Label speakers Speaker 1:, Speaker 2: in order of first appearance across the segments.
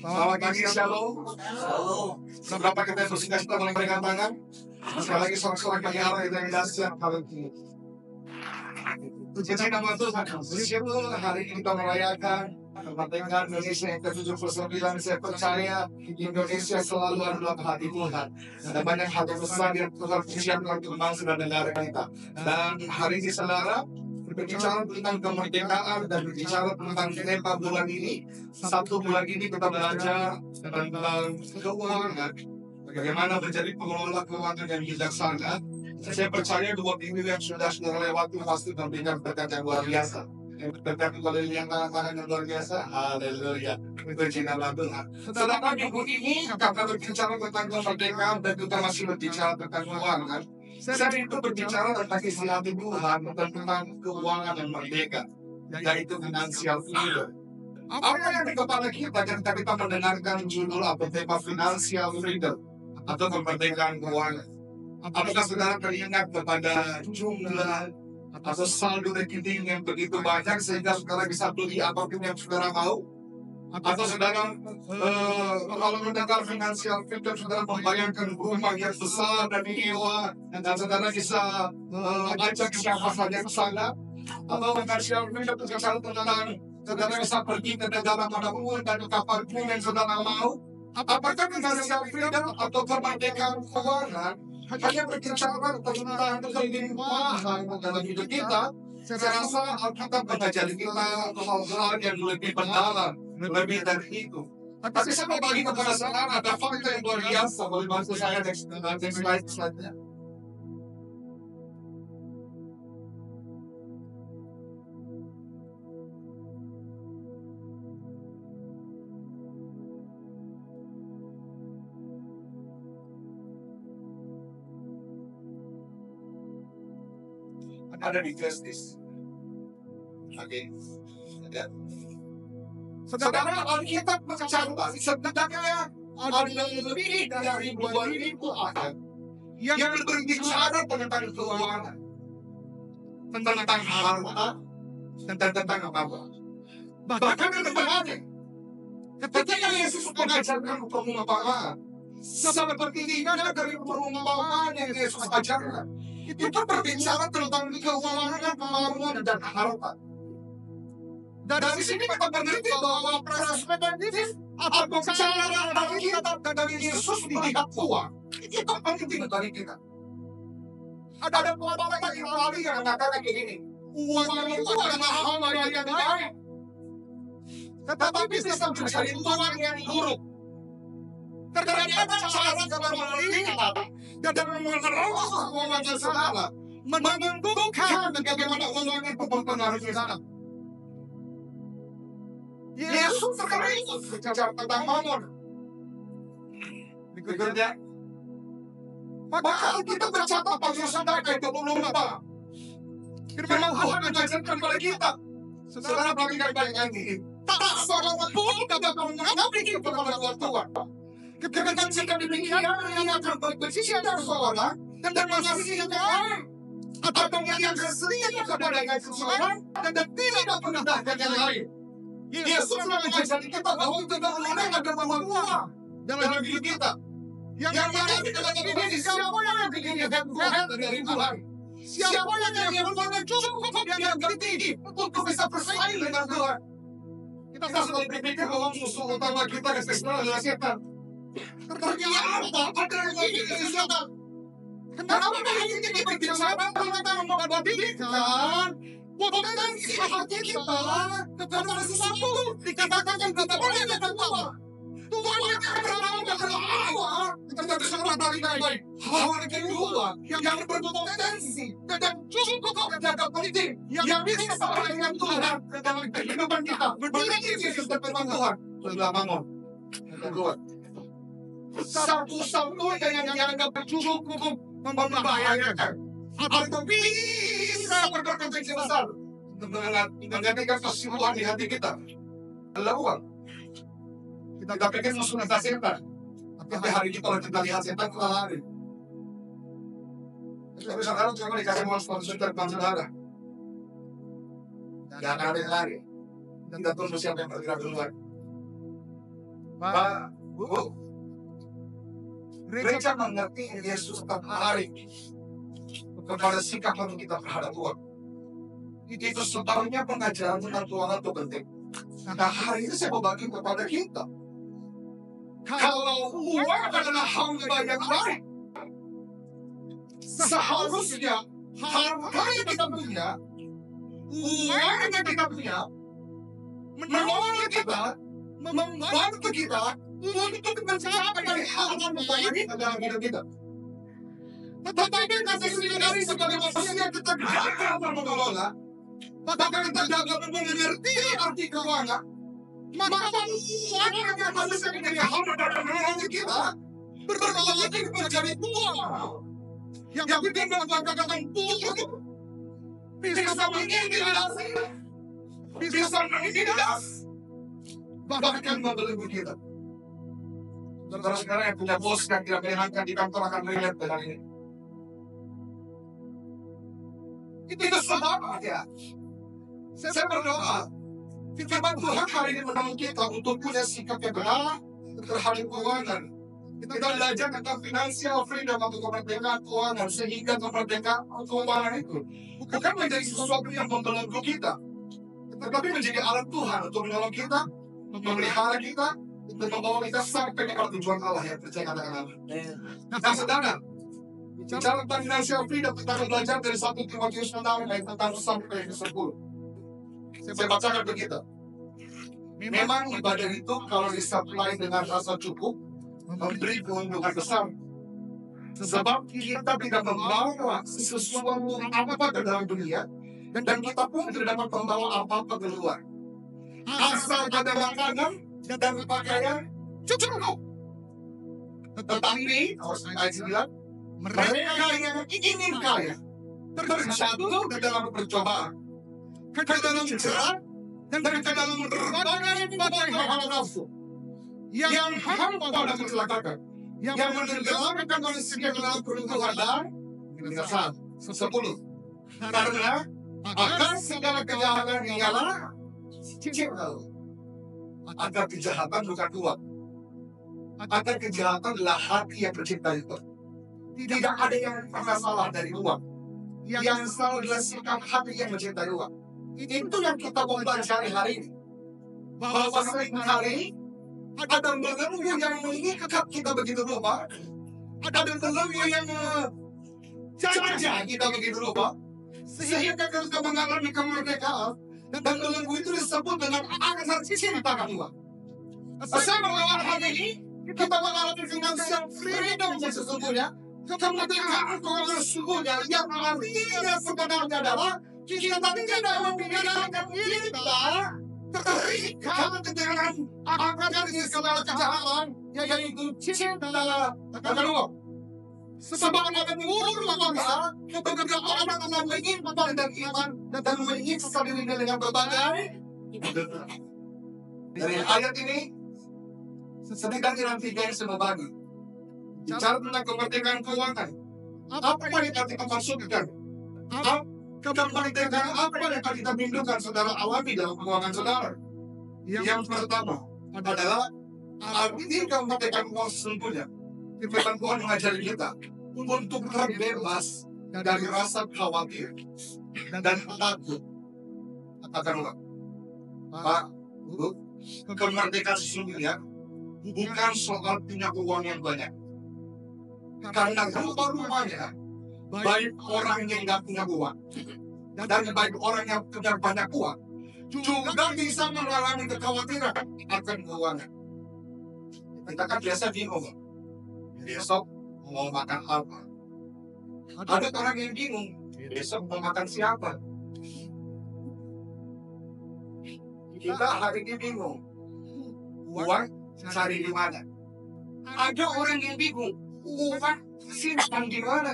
Speaker 1: Selamat pagi, Shalom. Seberapa kita bersihkan kita melengkapkan tangan. Sekali lagi sorak-sorak bagi Allah yang dahsyat hari ini. Puji nama Tuhan. Bersyukur hari ini kita merayakan kemerdekaan Indonesia yang ke-79. Saya percaya Indonesia selalu adalah hati Tuhan. Ada banyak hal besar yang Tuhan persiapkan untuk bangsa dan negara kita. Dan hari ini saudara berbicara tentang kemerdekaan dan berbicara tentang tema bulan ini. Satu bulan ini kita belajar tentang keuangan, bagaimana menjadi pengelola keuangan yang bijaksana. Saya percaya 2 minggu yang sudah lewati pasti memberikan berkat yang luar biasa. Berkat melalui yang tangan yang luar biasa. Haleluya. Puji nama Tuhan. Sedangkan minggu ini kita berbicara tentang kemerdekaan dan kita masih berbicara tentang keuangan. Saya itu berbicara tentang isi hati Tuhan tentang keuangan yang merdeka, yaitu financial freedom. Apa yang di kepala kita ketika kita mendengarkan judul apa tema financial freedom atau kemerdekaan keuangan? Apakah saudara teringat kepada jumlah atau saldo rekening yang begitu banyak sehingga saudara bisa beli apapun yang saudara mau? Atau saudara kalau mendengar financial freedom, saudara membayangkan rumah yang besar dan mewah dan saudara bisa ajak siapa saja ke sana? Atau financial freedom itu tentang saudara bisa pergi ke negara manapun dan kapanpun yang saudara mau? Apakah financial freedom atau kemerdekaan keuangan hanya berbicara tentang kelimpahan dalam hidup kita? Saya rasa Alkitab mengajari kita hal-hal yang lebih mendalam, lebih dari itu. Tapi saya mau bagi kepada saudara ada fakta yang luar biasa. Boleh bantu saya next slide-nya. Ada di Kristus. Oke. Ya. Saudara, Alkitab mencatat sebenarnya ada lebih dari 2.000 ayat yang berbicara tentang keuangan, tentang harta, tentang apa-apa. Bahkan ada menarik. Ketika Yesus mengajarkan perumpamaan, seperti ini dari perumpamaan yang Yesus ajarkan, itu berbicara tentang keuangan, kemampuan, dan harta. Dari sini kita mengerti bahwa perspektif atau bicara Alkitab dari Yesus melihat uang itu penting dari kita. Ada beberapa ahli yang mengatakan begini, uang itu adalah hal yang baik, tetapi bisa menjadi uang yang buruk. Ternyata cara melihat dan mengelola uang saudara menentukan bagaimana uang itu mempengaruhi saudara. Yesus sekarang itu bicara tentang mamon. Berikutnya, maka kita bercatat pasal saudara ayat 24. Firman Tuhan mengajarkan kepada kita, saudara perhatikan baik-baik ini. Tak seorang pun dapat mengambil kepada Tuhan. Ketika jika demikian, ia akan berbicara dari seorang dan mengasihinya atau mengingatkan sendiri kepada seseorang dan tidak menendahkan yang lain. Yesus mengajari kita bahwa tidak boleh ada uang dalam hidup kita. Yang mana di dalam ini siapa yang diinginkan Tuhan dari Tuhan? Siapa yang cukup yang tinggi untuk bisa bersaing dengan Tuhan? Kita selalu berpikir bahwa musuh utama kita adalah setan. Ternyata ada yang ingin setan. Kenapa ini berbicara tentang membandingkan potensi hati kita kepada sesuatu dikatakan tidak boleh dengan Tuhan. Tuhan yang berada Allah kita bisa mengatakan baik-baik. Hal kedua yang berpotensi dan cukup menjaga penting yang bisa dengan Tuhan dalam kehidupan kita berdiri di depan Tuhan adalah mamon. Kedua, satu-satunya yang dianggap cukup membahayakan atau bisa berpotensi besar menggantikan kesembuhan di hati kita adalah uang. Kita pikir musuh kita setan, tapi hari ini kalau kita lihat setan kita lari. Tapi sekarang cuma dikasih uang sponsor dari saudara, gak akan ada yang lari. Dan kita tunggu siapa yang bergerak duluan. Pak, Bu, gereja mengerti Yesus tertarik kepada sikap kita terhadap uang. Itu sebabnya pengajaran tentang keuangan itu penting. Nah, hari ini saya mau bagi kepada kita. Kalau uang adalah hamba yang baik, seharusnya harta yang kita punya, uang yang kita punya, menolong kita, membantu kita untuk mencapai hal-hal baik dalam hidup kita. Tetapi kita sendiri sebagai manusia kita gagal mengelola, bahkan kita gagal mengerti arti keuangan, maka uang yang harusnya menjadi hamba dalam menolong kita berlari menjadi uang yang bikin mengatakan buruk, bisa mengintimidasi, bisa menindas, bahkan membelenggu kita. Saudara sekarang yang punya bos yang tidak menyenangkan di kantor akan relate dengan ini. Itu sebabnya saya berdoa firman Tuhan hari ini menolong kita untuk punya sikap yang benar terhadap keuangan. Kita belajar tentang financial freedom atau kemerdekaan keuangan, sehingga kemerdekaan keuangan itu bukan menjadi sesuatu yang membelenggu kita, tetapi menjadi alat Tuhan untuk menolong kita, memelihara kita, dan membawa kita sampai ke tujuan Allah yang percaya katakan Allah. Nah, saudara, bicara tentang financial freedom, kita akan belajar dari 1 Timotius 6 ayat tentang sampai ke 10. Saya bacakan begitu. Memang ibadah itu kalau disuplai dengan rasa cukup, memberi keuntungan besar. Sebab kita tidak membawa sesuatu apa-apa ke dalam dunia, dan kita pun tidak dapat membawa apa-apa keluar. Asal pada makanan dan pakaian cukup. Tetapi, ayat 9, mereka yang ingin kaya terjatuh ke dalam percobaan, ke dalam jerat, dan ke dalam berbagai hal nafsu yang hampa dan mencelakakan, yang menenggelamkan manusia ke dalam keruntuhan dan binasa. 10. Karena akan segala kejahatan ialah cinta, agar kejahatan bukan kuat, agar kejahatan adalah hati yang bercinta itu. Tidak ada yang pernah salah dari uang. Yang salah adalah sikap hati yang mencintai uang. Itu yang kita mau pelajari hari ini. Bahwa seringkali ada belenggu yang mengikat kita begitu rupa, ada belenggu yang jajah kita begitu rupa, sehingga kita mengalami kemerdekaan, dan belenggu itu disebut dengan akar cinta kedua. Saya mengawal hari ini, kita mengalami financial freedom yang sesungguhnya, kemerdekaan keuangan sesungguhnya, yang artinya sebenarnya adalah kita tidak membiarkan kita terikat dengan akar dari segala kejahatan, yaitu cinta kedua. Sebab akan mengurung bangsa ketika orang akan menyimpan dan iman dan menyiksa dirinya dengan berbagai. Dari ayat ini setidaknya nanti yang saya bagi bicara tentang kemerdekaan keuangan. Apa yang kita maksudkan? Kemerdekaan apa yang akan kita rindukan saudara alami dalam keuangan saudara? Yang pertama adalah arti kemerdekaan keuangan sesungguhnya. Firman Tuhan mengajari kita untuk terbebas dari rasa khawatir dan takut. Katakanlah, Pak, Bu, kemerdekaan sesungguhnya bukan soal punya uang yang banyak. Karena rupa-rupanya baik orang yang nggak punya uang dan baik orang yang punya banyak uang juga bisa mengalami kekhawatiran akan keuangan. Kita kan biasa bingung, besok mau makan apa? Ada orang yang bingung, besok mau makan siapa? Kita hari ini bingung, uang cari di mana? Ada orang yang bingung, uang simpan di mana?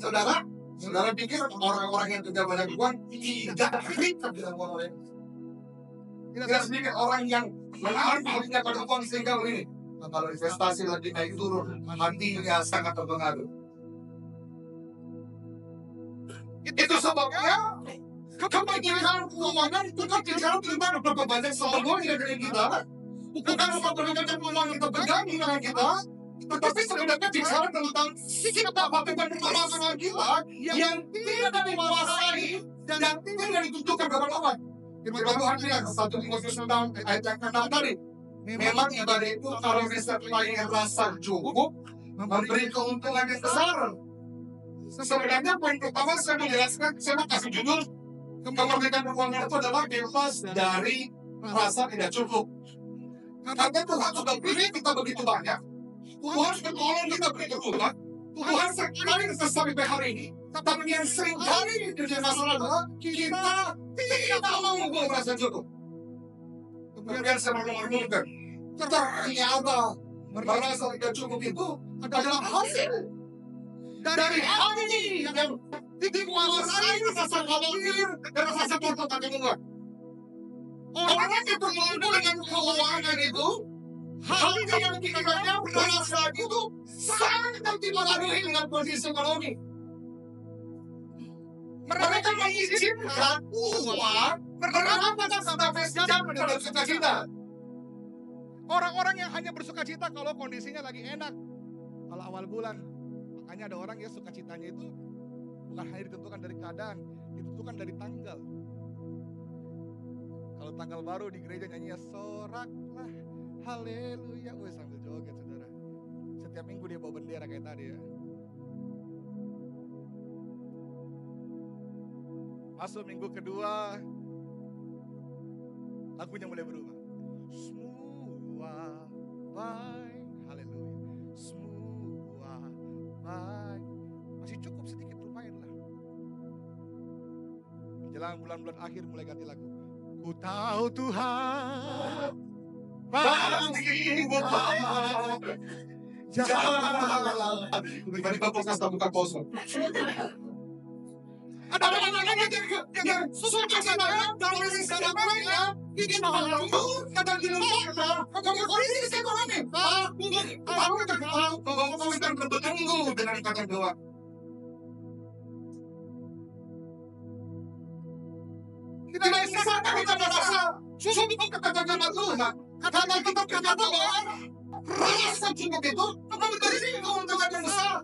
Speaker 1: Saudara pikir orang-orang yang tidak banyak uang tidak terikat dengan uang lain? Tidak sedikit orang yang menaruh hatinya pada uang sehingga ini. Kalau investasi lagi naik turun, hatinya sangat terpengaruh. Itu sebabnya kebanyakan keuangan itu tidak terlibat berapa banyak soal dari kita. Bukan memperhatikan peluang yang terpegang dengan kita, tetapi sebenarnya bicara tentang sikap apa permasalahan kita yang tidak dikuasai dan tidak ditentukan oleh lawan. Firman Tuhan lihat 1 Timotius 6 ayat yang ke-6 tadi. Memang ibadah itu kalau disertai rasa cukup memberi keuntungan yang besar. Sebenarnya poin pertama saya menjelaskan, saya mau kasih judul kemerdekaan keuangan itu adalah bebas dari rasa tidak cukup. Karena Tuhan sudah beri kita begitu banyak, Tuhan sudah tolong kita begitu banyak, Tuhan sekali sampai hari ini. Tapi yang sering kali terjadi masalah adalah kita tidak mau merasa cukup. Kemudian saya mau merenungkan, ternyata merasa tidak cukup itu adalah hasil dari hati yang dikuasai rasa khawatir dan rasa takut akan Tuhan. Orang yang terlalu dengan keuangan itu, hati yang kita merasa itu sangat dipengaruhi dengan kondisi ekonomi. Mereka mengizinkan uang berdampak sampai jam dalam sukacita.
Speaker 2: Orang-orang yang hanya bersukacita kalau kondisinya lagi enak, kalau awal bulan. Makanya ada orang yang sukacitanya itu bukan hanya ditentukan dari keadaan, ditentukan dari tanggal. Kalau tanggal baru di gereja nyanyinya soraklah, haleluya, wih sambil joget saudara. Setiap minggu dia bawa bendera kayak tadi ya. Masuk minggu kedua, lagunya mulai berubah. Semua baik, haleluya. Semua baik. Masih cukup sedikit, lumayan lah. Menjelang bulan-bulan akhir mulai ganti lagu. Ku tahu Tuhan
Speaker 1: Bagi buat jalan. Tiba-tiba fokus buka kosong. Ada orang-orang yang susah kesana, dari sekarang ya, ini malu, kadang di luar, kalau kondisi ekonomi, aku sedang bertemu dengan kata doa. Tidak bisa kita merasa sungguh kata-kata Tuhan, karena kita berkata bahwa rasa cukup itu memberi keuntungan yang besar.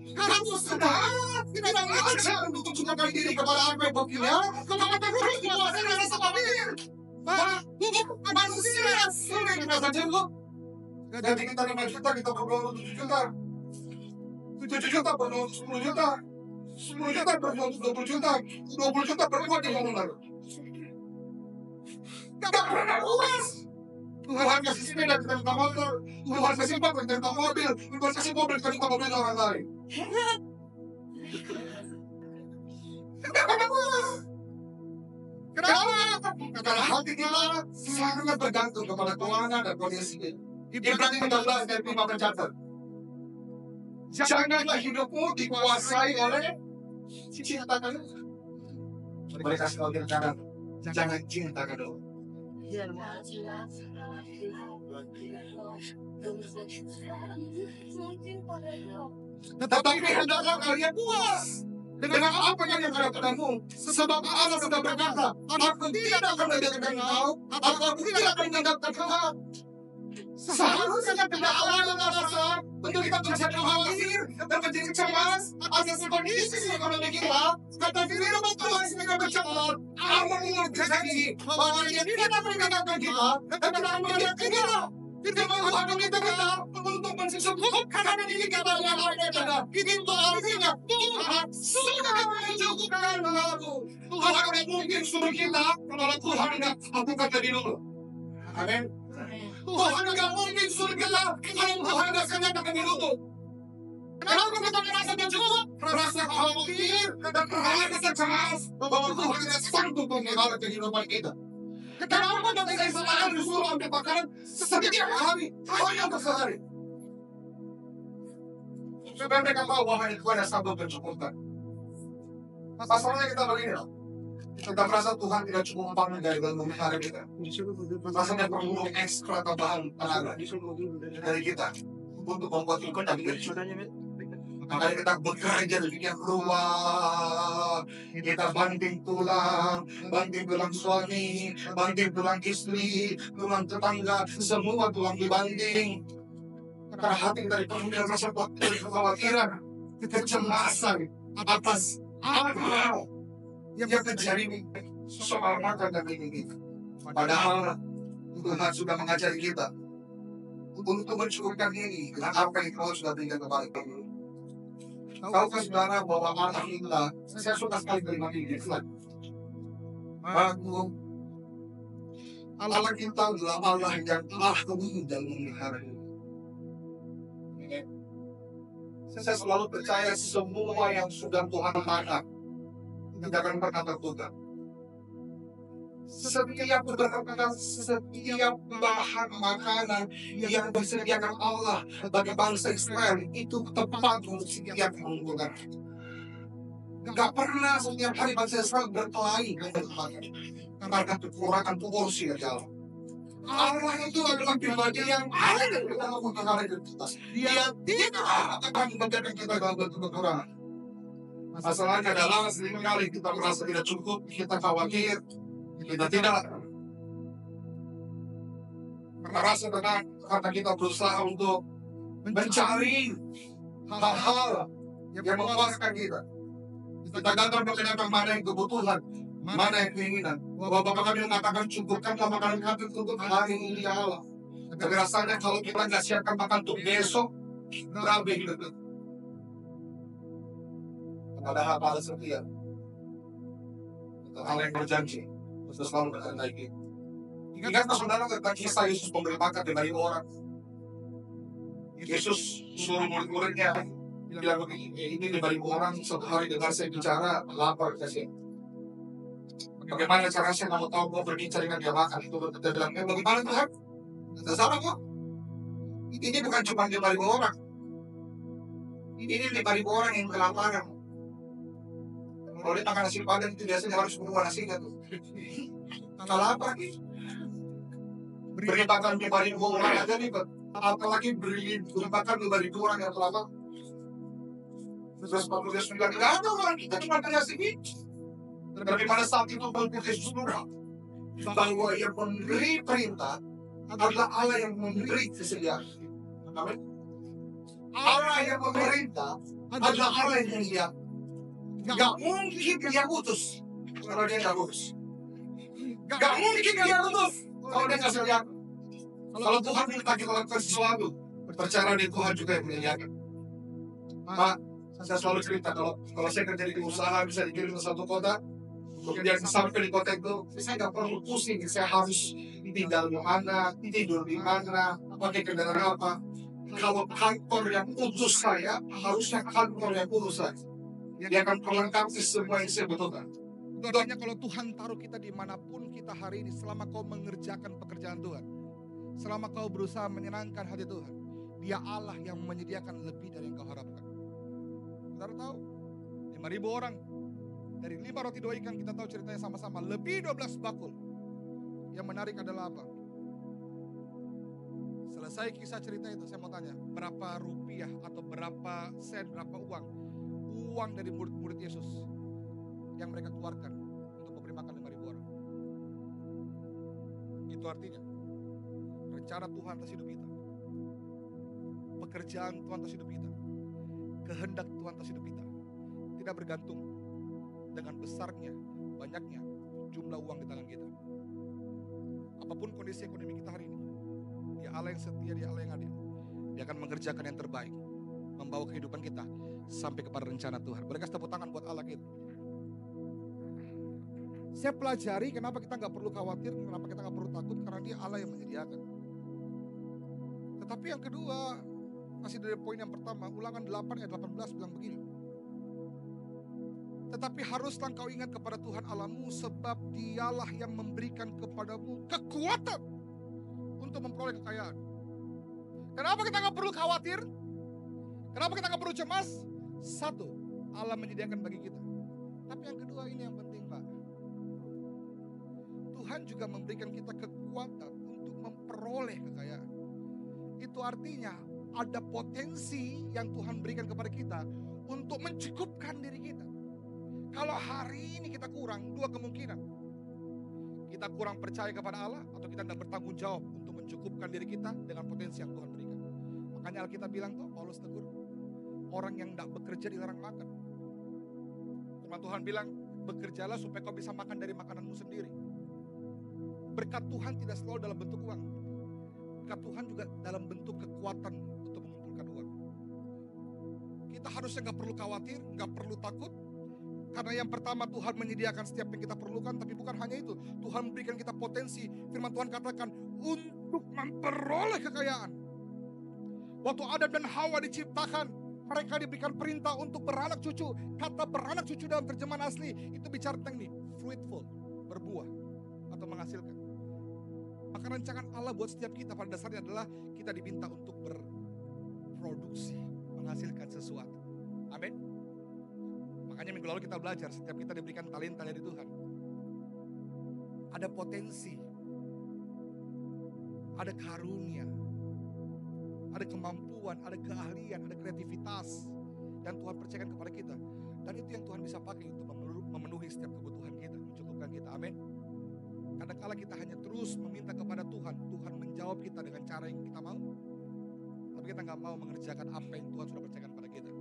Speaker 1: Kamu sudah tidak mengajar untuk mencukupkan diri kepada apa yang berpilih, kalau kita harus menguasai rasa khawatir. Manusia sulit merasa cukup. Jadi kita 5 juta, kita berdoa 7 juta. 7 juta berdoa 10 juta. 10 juta berdoa 20 juta. 20 juta berdoa 30 juta. Gak pernah puas. Tuhan kasih sepeda kita minta motor, Tuhan kasih motor kita minta mobil, Tuhan kasih mobil kita minta mobil orang lain. Gak pernah puas. Kenapa? Karena hati kita sangat bergantung kepada keuangan dan kondisi. Ibrani 13 dan 5 mencatat, janganlah hidupmu dikuasai oleh cinta kamu. Boleh kasih tahu kita, jangan cinta kamu. Tetapi hendaklah kalian puas dengan apa yang ada padamu, sebab Allah sudah berkata, aku tidak akan meninggalkan kau, aku tidak akan meninggalkan kau. Seharusnya tidak ada alasan untuk kita menjadi khawatir dan menjadi cemas atas kondisi ekonomi kita. Kata firman Tuhan sebagai bercatat, Allah berjanji bahwa Dia tidak akan meninggalkan kita dan tidak akan meninggalkan kita. Firman Tuhan meminta kita untuk mencukupkan diri kita dengan harta. Itu artinya Tuhan sudah mencukupkan kamu. Tuhan akan mungkin suruh kita kalau Tuhan tidak aku kata dulu. Amin. Tuhan tidak mungkin suruh kita kalau Tuhan tidak sengaja dulu. Kenapa kita merasa cukup, merasa khawatir, dan merasa cemas bahwa Tuhan tidak sanggup mengenal kehidupan kita? Kenapa kita selalu disuruh ambil makanan setiap hari, hanya untuk sehari? Supaya mereka tahu bahwa itu ada sanggup mencukupkan. Masalahnya kita begini loh, kita merasa Tuhan tidak cukup membangun dari dalam memelihara kita. Rasanya perlu ekstra tambahan tenaga dari kita untuk membuat kita lebih baik. Makanya kita bekerja demikian ruang. Kita banting tulang suami, banting tulang istri, tulang tetangga, semua tulang dibanting. Karena hati kita dipenuhi dengan rasa kekhawatiran, kecemasan atas apa yang terjadi soal makan dan minum kita. Padahal Tuhan sudah mengajari kita untuk mencukupkan ini dengan apa yang Tuhan sudah berikan kepada kita. Tahukah saudara bahwa Allah kita, saya suka sekali terima ini slide. Allah kita adalah Allah yang ahli dan memelihara. Saya selalu percaya semua yang sudah Tuhan makan tidak akan pernah tertukar. Setiap berkat, setiap bahan makanan yang disediakan Allah bagi bangsa Israel itu tepat untuk setiap kebutuhan. Gak pernah setiap hari bangsa Israel berkelahi karena kekurangan porsi dari Allah. Allah itu adalah pribadi yang ada di dalam kebenaran kita. Dia tidak akan membiarkan kita dalam bentuk kekurangan. Masalahnya adalah seringkali kita merasa tidak cukup, kita khawatir, kita tidak merasa tenang karena kita berusaha untuk mencari hal-hal yang memuaskan kita. Kita gagal mengenai mana yang kebutuhan, mana yang keinginan. Bahwa Bapak kami mengatakan cukupkanlah makanan kami untuk hari ini ya Allah. Tapi rasanya kalau kita nggak siapkan makan untuk besok, berabe hidup kita. Padahal Allah setia. Itu hal yang berjanji. Terus selalu berkata gitu. Ingatkah saudara tentang kisah Yesus memberi makan di banyak orang? Yesus suruh murid-muridnya bilang begini, ini di banyak orang satu hari dengar saya bicara, lapar kasih. Bagaimana cara saya kamu tahu mau berbicara dengan dia makan? Itu kita bilang, bagaimana Tuhan? Tidak salah kok. Ini bukan cuma 5.000 orang. Ini 5.000 orang yang kelaparan. Kalau dia makan nasi padang itu biasanya harus berubah nasinya tuh. Kalau apa nih? Beri makan 5.000 orang aja nih, apalagi beri makan 5.000 orang yang kelapa. Terus waktu Yesus bilang, nggak ada orang kita cuma punya sedikit. Tapi pada saat itu Yesus bilang bahwa yang memberi perintah adalah Allah yang memberi kesediaan. Amin. Allah yang memerintah adalah Allah yang menyediakan. Gak mungkin dia utus kalau dia gak utus. Gak mungkin dia utus kalau dia gak sediakan. Kalau Tuhan minta kita lakukan sesuatu, percaya di Tuhan juga yang menyediakan. Pak, saya selalu cerita kalau saya kerja di usaha bisa dikirim ke satu kota, kemudian sampai di kota itu, saya gak perlu pusing. Saya harus tinggal di mana, tidur di mana, pakai kendaraan apa. Kalau kantor yang utus saya, harusnya kantor yang urus saya. Dia akan melengkapi semua yang saya butuhkan.
Speaker 2: Doanya kalau Tuhan taruh kita dimanapun kita hari ini, selama kau mengerjakan pekerjaan Tuhan, selama kau berusaha menyenangkan hati Tuhan, Dia Allah yang menyediakan lebih dari yang kau harapkan. Saudara tahu, 5.000 orang dari 5 roti 2 ikan, kita tahu ceritanya sama-sama, lebih 12 bakul. Yang menarik adalah apa? Selesai kisah cerita itu, saya mau tanya, berapa rupiah atau berapa sen, berapa uang dari murid-murid Yesus yang mereka keluarkan untuk memberi makan 5.000 orang? Itu artinya rencana Tuhan atas hidup kita, pekerjaan Tuhan atas hidup kita, kehendak Tuhan atas hidup kita tidak bergantung dengan besarnya, banyaknya jumlah uang di tangan kita. Apapun kondisi ekonomi kita hari ini, Dia Allah yang setia, Dia Allah yang adil. Dia akan mengerjakan yang terbaik, membawa kehidupan kita sampai kepada rencana Tuhan. Boleh kasih tepuk tangan buat Allah kita. Saya pelajari kenapa kita gak perlu khawatir, kenapa kita gak perlu takut, karena Dia Allah yang menyediakan. Tetapi yang kedua, masih dari poin yang pertama, Ulangan 8 ayat 18 bilang begini. Tetapi haruslah kau ingat kepada Tuhan Allahmu, sebab Dialah yang memberikan kepadamu kekuatan untuk memperoleh kekayaan. Kenapa kita gak perlu khawatir? Kenapa kita gak perlu cemas? Satu, Allah menyediakan bagi kita. Tapi yang kedua, ini yang penting Pak. Tuhan juga memberikan kita kekuatan untuk memperoleh kekayaan. Itu artinya ada potensi yang Tuhan berikan kepada kita untuk mencukupkan diri kita. Kalau hari ini kita kurang, dua kemungkinan. Kita kurang percaya kepada Allah atau kita tidak bertanggung jawab untuk mencukupkan diri kita dengan potensi yang Tuhan berikan. Makanya Alkitab bilang tuh, Paulus tegur, orang yang tidak bekerja dilarang makan. Firman Tuhan bilang, bekerjalah supaya kau bisa makan dari makananmu sendiri. Berkat Tuhan tidak selalu dalam bentuk uang. Berkat Tuhan juga dalam bentuk kekuatan untuk mengumpulkan uang. Kita harusnya gak perlu khawatir, gak perlu takut. Karena yang pertama Tuhan menyediakan setiap yang kita perlukan. Tapi bukan hanya itu, Tuhan memberikan kita potensi. Firman Tuhan katakan, untuk memperoleh kekayaan. Waktu Adam dan Hawa diciptakan, mereka diberikan perintah untuk beranak cucu. Kata beranak cucu dalam terjemahan asli itu bicara tentang nih, fruitful, berbuah atau menghasilkan. Maka rancangan Allah buat setiap kita pada dasarnya adalah kita diminta untuk berproduksi, menghasilkan sesuatu. Amin. Makanya minggu lalu kita belajar, setiap kita diberikan talenta dari Tuhan. Ada potensi, ada karunia, ada kemampuan, ada keahlian, ada kreativitas yang Tuhan percayakan kepada kita. Dan itu yang Tuhan bisa pakai untuk memenuhi setiap kebutuhan kita, mencukupkan kita. Amin. Kadang-kala kita hanya terus meminta kepada Tuhan, Tuhan menjawab kita dengan cara yang kita mau. Tapi kita nggak mau mengerjakan apa yang Tuhan sudah percayakan pada kita.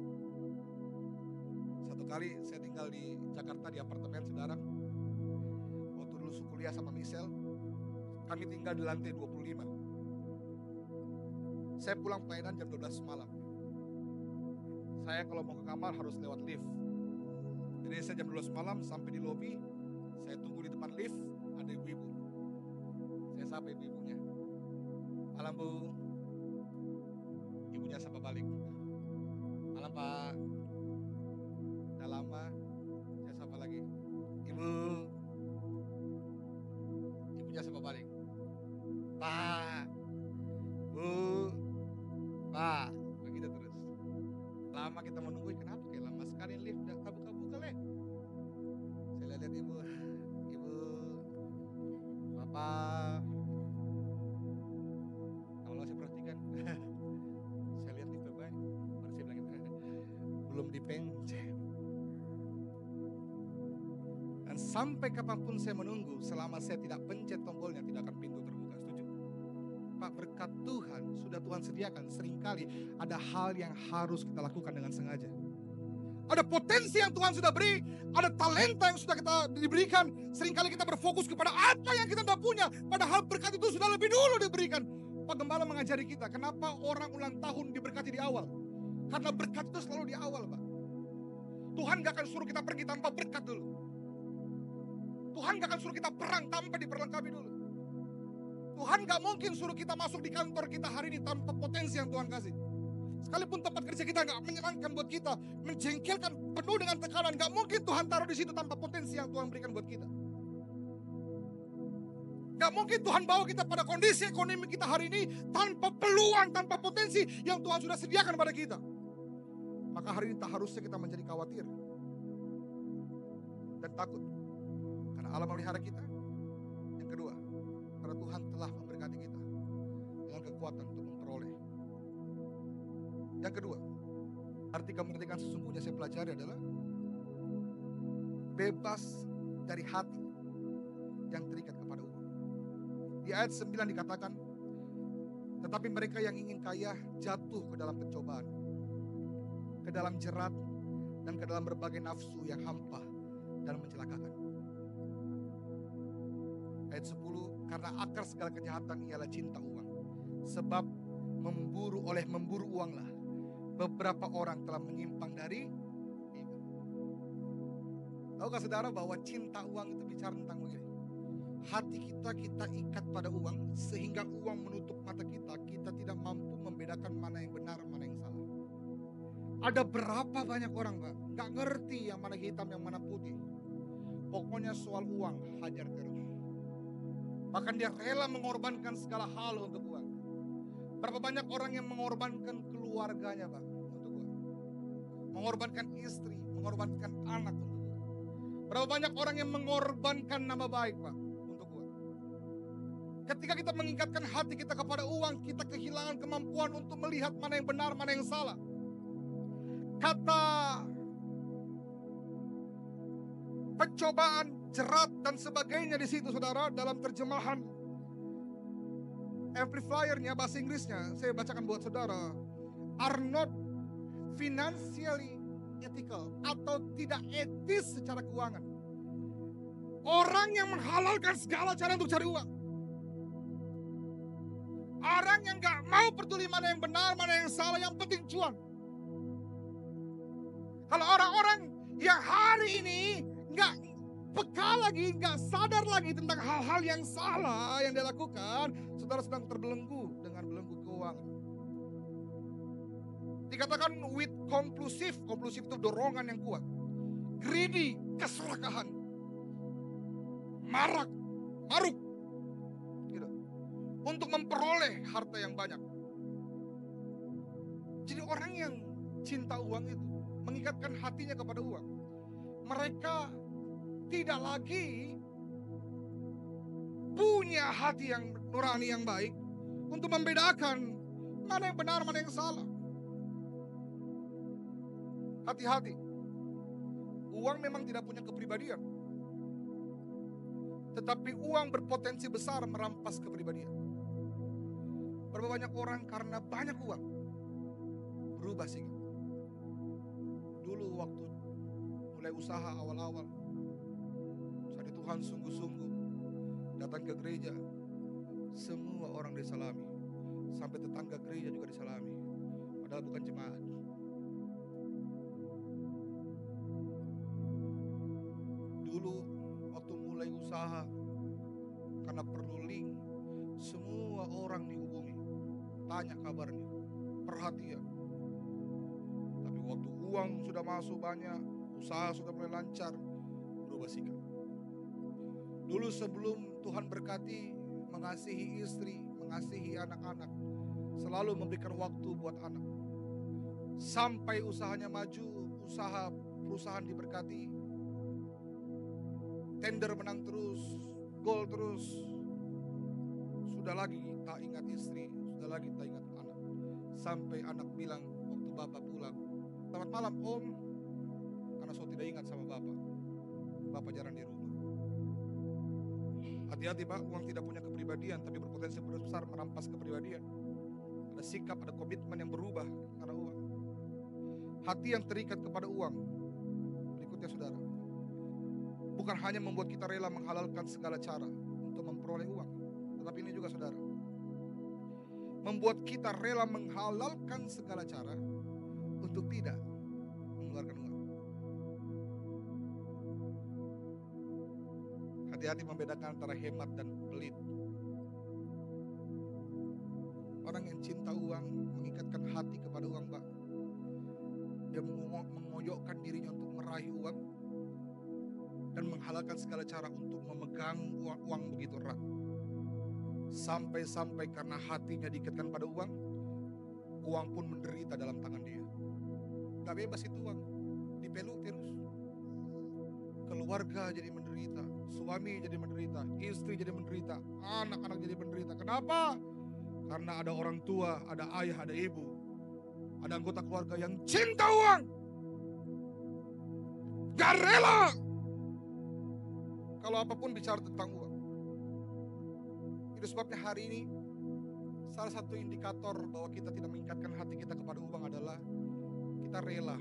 Speaker 2: Satu kali saya tinggal di Jakarta di apartemen saudara. Waktu dulu kuliah sama Michelle, kami tinggal di lantai 25. Saya pulang pelayanan jam 12 malam. Saya kalau mau ke kamar harus lewat lift. Jadi saya jam 12 malam sampai di lobi, saya tunggu di depan lift, ada ibu-ibu. Saya sapa ibu-ibunya. Malam Bu. Ibunya sapa balik. Malam Pak. Udah lama, saya sapa lagi. Ibu. Ibunya sapa balik. Pak. Bu. Pak. Begitu terus. Lama kita menunggu, kenapa kayak lama sekali lift, udah buka-buka leh. Saya lihat ibu. Ibu. Bapak. Kalau saya perhatikan, saya lihat lift baik. Baru saya bilang, belum dipencet. Dan sampai kapanpun saya menunggu, selama saya tidak pencet tombolnya, tidak akan pintu terbuka. Setuju? Pak, berkat Tuhan, sudah Tuhan sediakan. Seringkali ada hal yang harus kita lakukan dengan sengaja. Ada potensi yang Tuhan sudah beri, ada talenta yang sudah kita diberikan. Seringkali kita berfokus kepada apa yang kita tidak punya, padahal berkat itu sudah lebih dulu diberikan. Pak Gembala mengajari kita, kenapa orang ulang tahun diberkati di awal? Karena berkat itu selalu di awal, Pak. Tuhan gak akan suruh kita pergi tanpa berkat dulu. Tuhan gak akan suruh kita perang tanpa diperlengkapi dulu. Tuhan gak mungkin suruh kita masuk di kantor kita hari ini tanpa potensi yang Tuhan kasih. Sekalipun tempat kerja kita gak menyenangkan buat kita, menjengkelkan, penuh dengan tekanan, gak mungkin Tuhan taruh di situ tanpa potensi yang Tuhan berikan buat kita. Gak mungkin Tuhan bawa kita pada kondisi ekonomi kita hari ini tanpa peluang, tanpa potensi yang Tuhan sudah sediakan pada kita. Maka hari ini tak harusnya kita menjadi khawatir dan takut. Karena Allah memelihara kita. Yang kedua, karena Tuhan telah memberkati kita dengan kekuatan untuk memperoleh. Yang kedua, arti kemerdekaan sesungguhnya saya pelajari adalah bebas dari hati yang terikat kepada uang. Di ayat 9 dikatakan, tetapi mereka yang ingin kaya jatuh ke dalam pencobaan, ke dalam jerat, dan ke dalam berbagai nafsu yang hampa dan mencelakakan. Ayat 10, karena akar segala kejahatan ialah cinta uang. Sebab memburu uanglah beberapa orang telah menyimpang dari iman. Tahukah saudara bahwa cinta uang itu bicara tentang begini. Hati kita ikat pada uang sehingga uang menutup mata kita. Kita tidak mampu membedakan mana yang benar, mana yang salah. Ada berapa banyak orang, Pak, gak ngerti yang mana hitam, yang mana putih. Pokoknya soal uang, hajar terus. Bahkan dia rela mengorbankan segala hal untuk uang. Berapa banyak orang yang mengorbankan keluarganya, Pak, untuk uang. Mengorbankan istri, mengorbankan anak untuk uang. Berapa banyak orang yang mengorbankan nama baik, Pak, untuk uang. Ketika kita mengikatkan hati kita kepada uang, kita kehilangan kemampuan untuk melihat mana yang benar, mana yang salah. Kata pencobaan, jerat, dan sebagainya di situ, saudara, dalam terjemahan amplifiernya, bahasa Inggrisnya, saya bacakan buat saudara, are not financially ethical, atau tidak etis secara keuangan. Orang yang menghalalkan segala cara untuk cari uang. Orang yang gak mau peduli mana yang benar, mana yang salah, yang penting cuan. Kalau orang-orang yang hari ini gak peka lagi, gak sadar lagi tentang hal-hal yang salah yang dia lakukan, saudara sedang terbelenggu dengan belenggu keuangan. Dikatakan with kompulsif itu dorongan yang kuat. Greedy, keserakahan. Maruk. Gitu. Untuk memperoleh harta yang banyak. Jadi orang yang cinta uang itu mengikatkan hatinya kepada uang. Mereka tidak lagi punya hati yang nurani yang baik untuk membedakan mana yang benar, mana yang salah. Hati-hati. Uang memang tidak punya kepribadian. Tetapi uang berpotensi besar merampas kepribadian. Berapa banyak orang karena banyak uang berubah sikap. Dulu waktu mulai usaha awal-awal, cari Tuhan sungguh-sungguh, datang ke gereja, semua orang disalami. Sampai tetangga gereja juga disalami. Padahal bukan jemaat. Dulu waktu mulai usaha, karena perlu link, semua orang dihubungi, tanya kabarnya, perhatian. Tapi waktu uang sudah masuk banyak, usaha sudah mulai lancar, berubah sikap. Dulu sebelum Tuhan berkati, mengasihi istri, mengasihi anak-anak, selalu memberikan waktu buat anak. Sampai usahanya maju, perusahaan diberkati, tender menang terus, gol terus. Sudah lagi tak ingat istri, sudah lagi tak ingat anak. Sampai anak bilang waktu bapak pulang, "Selamat malam om," karena saya tidak ingat sama bapak. Bapak jarang di rumah. Hati-hati pak, uang tidak punya kepribadian, tapi berpotensi besar merampas kepribadian. Ada sikap, ada komitmen yang berubah karena uang. Hati yang terikat kepada uang, berikutnya saudara, bukan hanya membuat kita rela menghalalkan segala cara untuk memperoleh uang, tetapi ini juga saudara, membuat kita rela menghalalkan segala cara untuk tidak mengeluarkan uang. Hati-hati membedakan antara hemat dan pelit. Orang yang cinta uang, mengikatkan hati kepada uang, Pak, dia mengoyokkan dirinya untuk meraih uang dan menghalalkan segala cara untuk memegang uang begitu erat. Sampai-sampai karena hatinya diikatkan pada uang pun menderita dalam tangan dia. Gak bebas itu uang, dipeluk terus. Keluarga jadi menderita, suami jadi menderita, istri jadi menderita, anak-anak jadi menderita. Kenapa? Karena ada orang tua, ada ayah, ada ibu, ada anggota keluarga yang cinta uang, gak rela kalau apapun bicara tentang uang. Itu sebabnya hari ini salah satu indikator bahwa kita tidak mengikatkan hati kita kepada uang adalah kita rela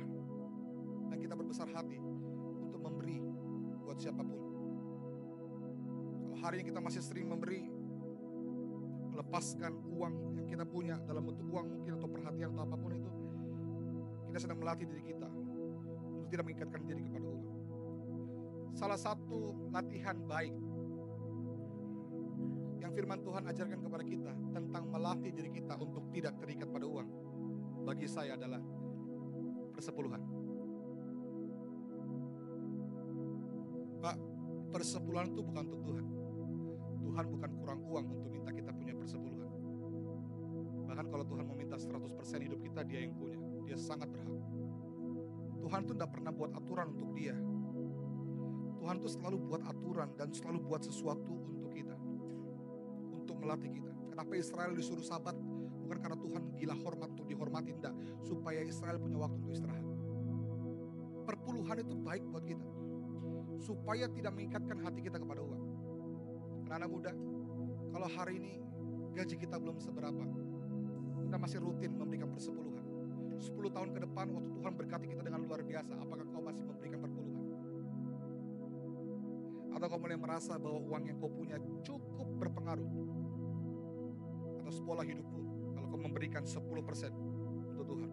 Speaker 2: dan kita berbesar hati untuk memberi buat siapapun. Kalau hari ini kita masih sering memberi, melepaskan uang yang kita punya dalam bentuk uang mungkin atau perhatian atau apapun itu, kita sedang melatih diri kita untuk tidak mengikatkan diri kepada uang. Salah satu latihan baik yang firman Tuhan ajarkan kepada kita tentang melatih diri kita untuk tidak terikat pada uang, bagi saya adalah persepuluhan. Pak, persepuluhan itu bukan untuk Tuhan. Tuhan bukan kurang uang untuk minta kita punya persepuluhan. Bahkan kalau Tuhan meminta 100% hidup kita, dia yang punya. Dia sangat berhak. Tuhan tuh tidak pernah buat aturan untuk dia. Tuhan tuh selalu buat aturan dan selalu buat sesuatu untuk kita. Untuk melatih kita. Kenapa Israel disuruh sabat? Bukan karena Tuhan gila hormat untuk dihormati, enggak. Supaya Israel punya waktu untuk istirahat. Perpuluhan itu baik buat kita. Supaya tidak mengikatkan hati kita kepada uang. Anak-anak muda, kalau hari ini gaji kita belum seberapa, kita masih rutin memberikan persepuluhan. 10 tahun ke depan waktu Tuhan berkati kita dengan luar biasa, apakah kau masih memberikan perpuluhan? Atau kau mulai merasa bahwa uang yang kau punya cukup berpengaruh atas pola hidupmu kalau kau memberikan 10% untuk Tuhan?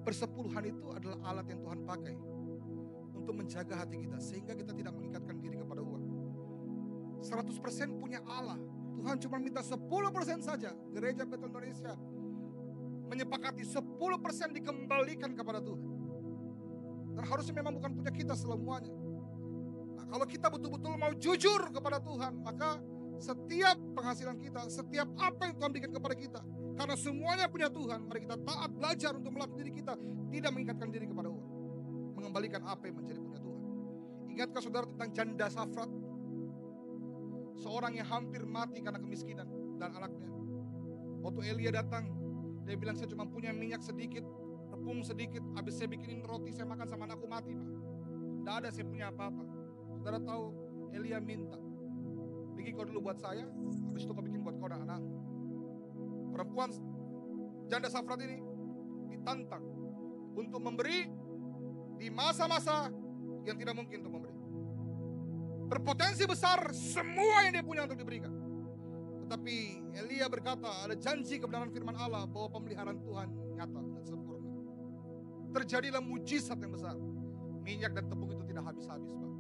Speaker 2: Persepuluhan itu adalah alat yang Tuhan pakai untuk menjaga hati kita sehingga kita tidak mengikatkan diri kepada uang. 100% punya Allah. Tuhan cuma minta 10% saja. Gereja Betel Indonesia menyepakati 10% dikembalikan kepada Tuhan. Dan harusnya memang bukan punya kita semuanya. Nah, kalau kita betul-betul mau jujur kepada Tuhan, maka setiap penghasilan kita, setiap apa yang Tuhan berikan kepada kita, karena semuanya punya Tuhan, mari kita taat belajar untuk melatih diri kita, tidak mengikatkan diri kepada uang. Mengembalikan apa yang menjadi punya Tuhan. Ingatkah saudara tentang janda Safrat? Seorang yang hampir mati karena kemiskinan dan anaknya. Waktu Elia datang, dia bilang saya cuma punya minyak sedikit, tepung sedikit, habis saya bikinin roti saya makan sama anakku mati, Pak. Tidak ada saya punya apa-apa. Saudara tahu Elia minta, bikin kau dulu buat saya, habis itu kau bikin buat kau dan anak. Perempuan janda Safrat ini ditantang untuk memberi di masa-masa yang tidak mungkin untuk memberi. Berpotensi besar semua yang dia punya untuk diberikan. Tetapi Elia berkata ada janji kebenaran firman Allah bahwa pemeliharaan Tuhan nyata dan sempurna. Terjadilah mujizat yang besar. Minyak dan tepung itu tidak habis-habis, Pak.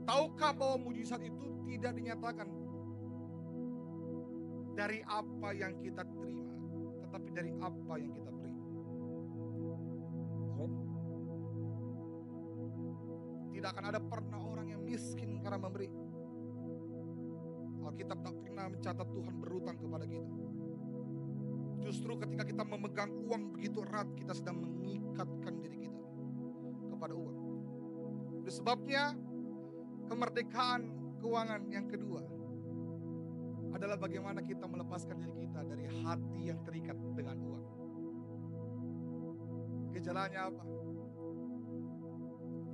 Speaker 2: Tahukah bahwa mujizat itu tidak dinyatakan dari apa yang kita terima, tetapi dari apa yang kita beri. Tidak akan ada pernah orang yang miskin karena memberi. Alkitab tak pernah mencatat Tuhan berutang kepada kita. Justru ketika kita memegang uang begitu erat, kita sedang mengikatkan diri kita kepada uang. Itu sebabnya kemerdekaan keuangan yang kedua adalah bagaimana kita melepaskan diri kita dari hati yang terikat dengan uang. Gejalanya apa?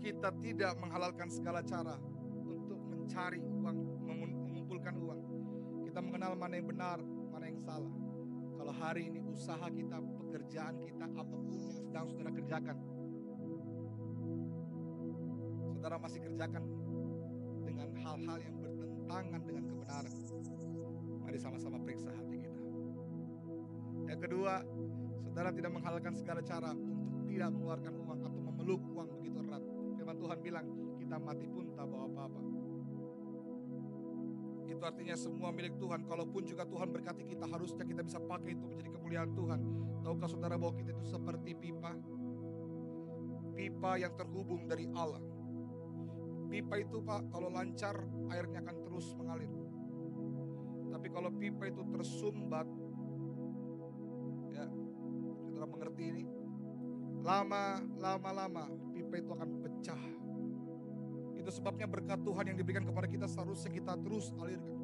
Speaker 2: Kita tidak menghalalkan segala cara untuk mencari uang, mengumpulkan uang. Kita mengenal mana yang benar, mana yang salah. Kalau hari ini usaha kita, pekerjaan kita, apapun yang sedang saudara kerjakan, saudara masih kerjakan dengan hal-hal yang bertentangan dengan kebenaran, mari sama-sama periksa hati kita. Yang kedua, saudara tidak menghalalkan segala cara untuk tidak mengeluarkan uang atau memeluk uang begitu erat. Firman Tuhan bilang, kita mati pun tak bawa apa-apa. Itu artinya semua milik Tuhan. Kalaupun juga Tuhan berkati kita, harusnya kita bisa pakai itu menjadi kemuliaan Tuhan. Tahukah saudara bahwa kita itu seperti pipa? Pipa yang terhubung dari Allah. Pipa itu, Pak, kalau lancar airnya akan terus mengalir. Tapi kalau pipa itu tersumbat, ya, saudara mengerti ini? Lama-lama pipa itu akan pecah. Itu sebabnya berkat Tuhan yang diberikan kepada kita seharusnya kita terus alirkan.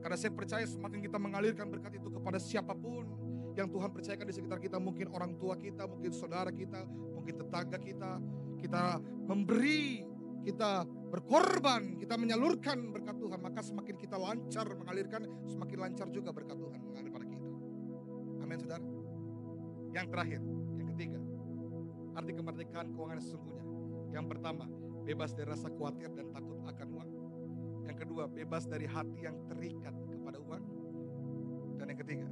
Speaker 2: Karena saya percaya semakin kita mengalirkan berkat itu kepada siapapun yang Tuhan percayakan di sekitar kita, mungkin orang tua kita, mungkin saudara kita, mungkin tetangga kita, kita memberi, kita berkorban, kita menyalurkan berkat Tuhan, maka semakin kita lancar mengalirkan, semakin lancar juga berkat Tuhan mengalir pada kita. Amin, saudara. Yang terakhir, yang ketiga, arti kemerdekaan keuangan sesungguhnya. Yang pertama, bebas dari rasa khawatir dan takut akan uang. Yang kedua, bebas dari hati yang terikat kepada uang. Dan yang ketiga,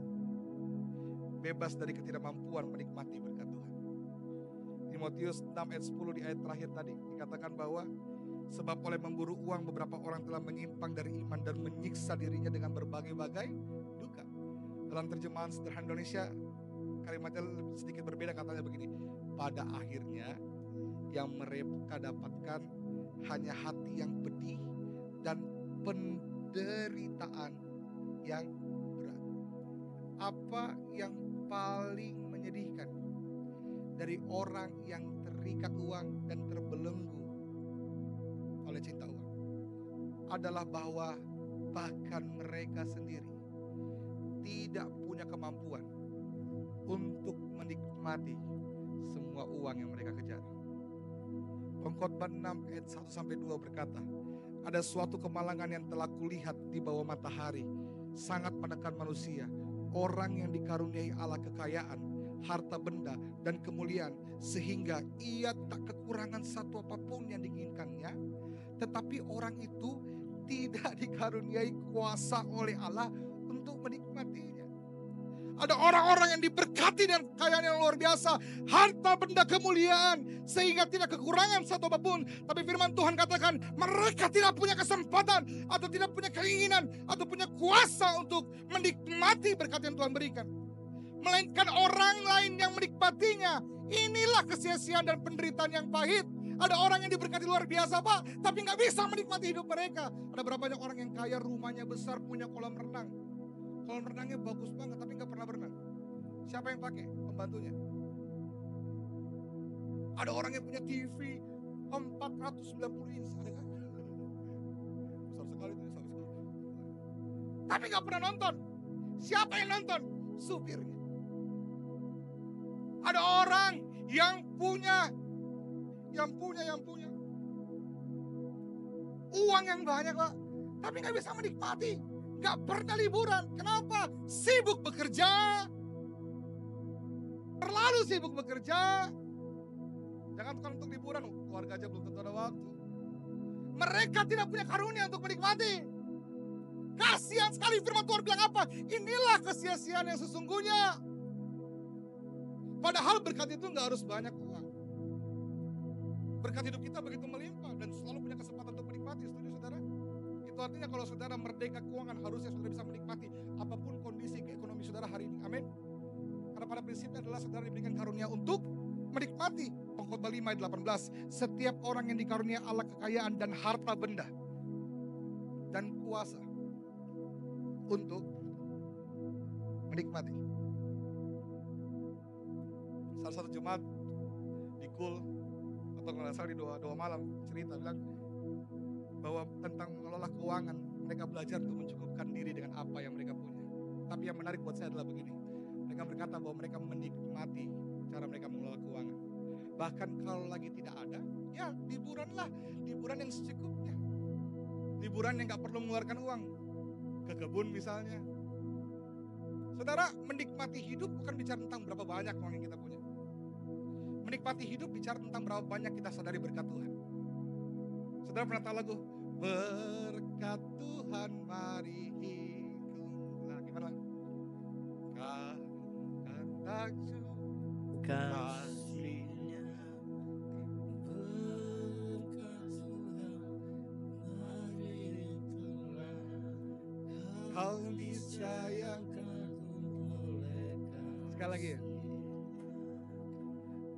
Speaker 2: bebas dari ketidakmampuan menikmati berkat Tuhan. Timotius 6 ayat 10 di ayat terakhir tadi dikatakan bahwa sebab oleh memburu uang beberapa orang telah menyimpang dari iman dan menyiksa dirinya dengan berbagai-bagai duka. Dalam terjemahan sederhana Indonesia, kalimatnya sedikit berbeda, katanya begini, pada akhirnya yang mereka dapatkan hanya hati yang pedih dan penderitaan yang berat. Apa yang paling menyedihkan dari orang yang terikat uang dan terbelenggu oleh cinta uang adalah bahwa bahkan mereka sendiri tidak punya kemampuan untuk menikmati semua uang yang mereka kejar. Pengkhotbah 6 ayat 1-2 berkata, ada suatu kemalangan yang telah kulihat di bawah matahari, sangat menekan manusia. Orang yang dikaruniai Allah kekayaan, harta benda, dan kemuliaan, sehingga ia tak kekurangan satu apapun yang diinginkannya. Tetapi orang itu tidak dikaruniai kuasa oleh Allah untuk menikmatinya. Ada orang-orang yang diberkati dengan kekayaan yang luar biasa, harta benda kemuliaan, sehingga tidak kekurangan satu apapun. Tapi firman Tuhan katakan mereka tidak punya kesempatan atau tidak punya keinginan atau punya kuasa untuk menikmati berkat yang Tuhan berikan. Melainkan orang lain yang menikmatinya. Inilah kesia-siaan dan penderitaan yang pahit. Ada orang yang diberkati luar biasa Pak, tapi gak bisa menikmati hidup mereka. Ada berapa banyak orang yang kaya, rumahnya besar, punya kolam renang. Kolam renangnya bagus banget tapi gak pernah berenang. Siapa yang pakai? Pembantunya. Ada orang yang punya TV 490 inch, ada kan? Besar sekali itu, besar sekali. Tapi gak pernah nonton. Siapa yang nonton? Supirnya. Ada orang yang punya uang yang banyak Pak, tapi gak bisa menikmati. Gak pernah liburan. Kenapa? Sibuk bekerja. Terlalu sibuk bekerja. Jangan tukang untuk liburan, keluarga aja belum tentu ada waktu. Mereka tidak punya karunia untuk menikmati. Kasihan sekali, firman Tuhan bilang apa? Inilah kesia-siaan yang sesungguhnya. Padahal berkat itu gak harus banyak uang. Berkat hidup kita begitu melimpah dan selalu punya kesempatan untuk menikmati. Setuju saudara? Itu artinya kalau saudara merdeka keuangan, harusnya saudara bisa menikmati apapun kondisi ekonomi saudara hari ini. Amin. Karena pada prinsipnya adalah saudara diberikan karunia untuk menikmati. Pengkhotbah 5 ayat 18. Setiap orang yang dikarunia Allah kekayaan dan harta benda dan kuasa untuk menikmati. Salah satu jemaat di Kul atau nggak salah di doa malam cerita bilang bahwa tentang mengelola keuangan, mereka belajar untuk mencukupkan diri dengan apa yang mereka punya. Tapi yang menarik buat saya adalah begini, mereka berkata bahwa mereka menikmati cara mereka mengelola keuangan. Bahkan kalau lagi tidak ada, ya liburanlah, liburan yang secukupnya, liburan yang gak perlu mengeluarkan uang, ke kebun misalnya. Saudara, menikmati hidup bukan bicara tentang berapa banyak uang yang kita punya. Menikmati hidup bicara tentang berapa banyak kita sadari berkat Tuhan. Saudara pernah tahu lagu berkat Tuhan mari hidup. Nah, gimana? Kan takjub kasihnya, berkat Tuhan mari itulah kau disayangkan oleh Kasih. Sekali lagi ya.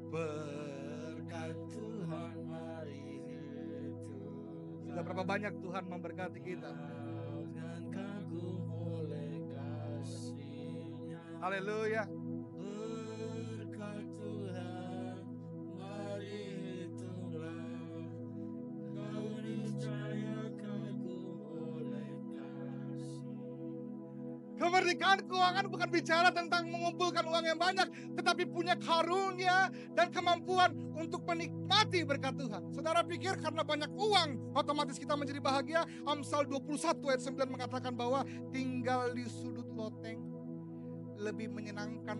Speaker 2: Berkat Tuhan mari hidup. Sudah berapa banyak Tuhan memberkati kita. Haleluya. Berkat Tuhan mari hitunglah kau niscaya kagum oleh kasih. Kemerdekaan keuangan bukan bicara tentang mengumpulkan uang yang banyak, tetapi punya karunia dan kemampuan untuk menikmati berkat Tuhan. Saudara pikir karena banyak uang otomatis kita menjadi bahagia? Amsal 21 ayat 9 mengatakan bahwa tinggal di sudut loteng lebih menyenangkan